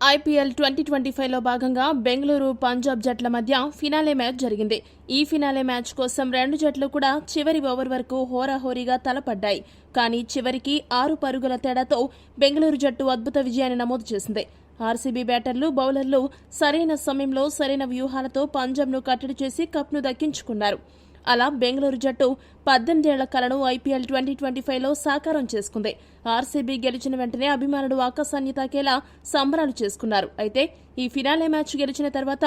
IPL 2025లో భాగంగా బెంగళూరు పంజాబ్ జట్ల మధ్య ఫినాలే మ్యాచ్ జరిగింది. ఈ ఫినాలే మ్యాచ్ కోసం రెండు జట్లు కూడా చివరి ఓవర్ వరకు హోరాహోరీగా తలపడ్డాయి. కానీ చివరికి 6 పరుగుల తేడాతో బెంగళూరు జట్టు అద్భుత విజయాన్ని నమోదు చేసింది. ఆర్సీబీ బ్యాటర్లు, బౌలర్లు సరైన సమయంలో సరైన వ్యూహాలతో పంజాబ్ను కట్టడి చేసి కప్ను దక్కించుకున్నారు. అలా బెంగళూరు జట్టు 18 ఏళ్ల కలను ఐపీఎల్ 2025లో సాకారం చేసుకుంది. ఆర్సీబీ గెలిచిన వెంటనే అభిమానులు ఆకాశాన్ని తాకేలా సంబరాలు చేసుకున్నారు. అయితే ఈ ఫినాలే మ్యాచ్ గెలిచిన తర్వాత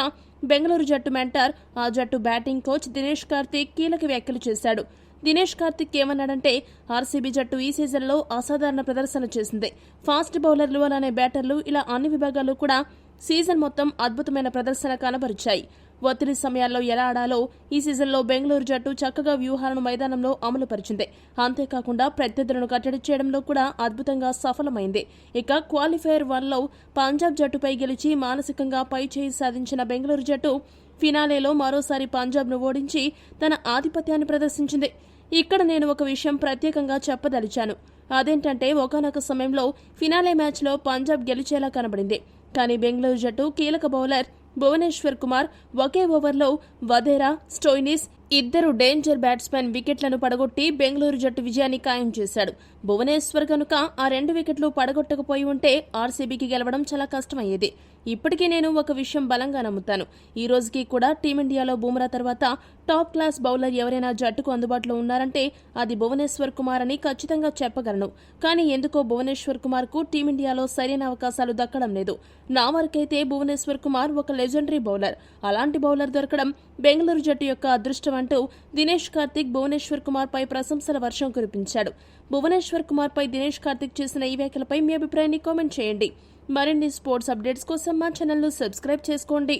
బెంగళూరు జట్టు మెంటర్, ఆ జట్టు బ్యాటింగ్ కోచ్ దినేష్ కార్తీక్ కీలక వ్యాఖ్యలు చేశాడు. దినేష్ కార్తీక్ ఏమన్నాడంటే, ఆర్సీబీ జట్టు ఈ సీజన్లో అసాధారణ ప్రదర్శన చేసింది. ఫాస్ట్ బౌలర్లు అలానే బ్యాటర్లు ఇలా అన్ని విభాగాల్లో కూడా సీజన్ మొత్తం అద్భుతమైన ప్రదర్శన కనబరిచాయి. ఒత్తిడి సమయాల్లో ఎలా ఆడాలో ఈ సీజన్లో బెంగళూరు జట్టు చక్కగా వ్యూహాలను మైదానంలో అమలుపరిచింది. అంతేకాకుండా ప్రత్యర్థులను కట్టడి చేయడంలో కూడా అద్భుతంగా సఫలమైంది. ఇక క్వాలిఫైయర్ 1లో పంజాబ్ జట్టుపై గెలిచి మానసికంగా పైచేయి సాధించిన బెంగళూరు జట్టు ఫినాలేలో మరోసారి పంజాబ్ను ఓడించి తన ఆధిపత్యాన్ని ప్రదర్శించింది. ఇక్కడ నేను ఒక విషయం ప్రత్యేకంగా చెప్పదలిచాను. అదేంటంటే, ఒకానొక సమయంలో ఫినాలే మ్యాచ్లో పంజాబ్ గెలిచేలా కనబడింది. కానీ బెంగళూరు జట్టు కీలక బౌలర్ భువనేశ్వర్ కుమార్ ఒకే ఓవర్లో వధేరా, స్టోయినిస్ ఇద్దరు డేంజర్ బ్యాట్స్మెన్ వికెట్లను పడగొట్టి బెంగళూరు జట్టు విజయాన్ని ఖాయం చేశాడు. భువనేశ్వర్ కనుక ఆ 2 వికెట్లు పడగొట్టకపోయి ఉంటే ఆర్సీబీకి గెలవడం చాలా కష్టమయ్యేది. ఇప్పటికీ నేను ఒక విషయం బలంగా నమ్ముతాను. ఈ రోజుకి కూడా టీమిండియాలో బుమ్రా తర్వాత టాప్ క్లాస్ బౌలర్ ఎవరైనా జట్టుకు అందుబాటులో ఉన్నారంటే అది భువనేశ్వర్ కుమార్ అని ఖచ్చితంగా చెప్పగలను. కానీ ఎందుకో భువనేశ్వర్ కుమార్ కు టీమిండియాలో సరైన అవకాశాలు దక్కడం లేదు. నా వరకైతే భువనేశ్వర్ కుమార్ ఒక లెజెండరీ బౌలర్. అలాంటి బౌలర్ దొరకడం బెంగళూరు జట్టు యొక్క అదృష్టం అంటూ దినేష్ కార్తీక్ భువనేశ్వర్ కుమార్ పై ప్రశంసల వర్షం కురిపించాడు. భువనేశ్వర్ కుమార్ పై దినేష్ కార్తీక్ చేసిన ఈ వ్యాఖ్యలపై మీ అభిప్రాయాన్ని కామెంట్ చేయండి. మరిన్ని స్పోర్ట్స్ అప్డేట్స్ కోసం మా ఛానల్ను సబ్స్క్రైబ్ చేసుకోండి.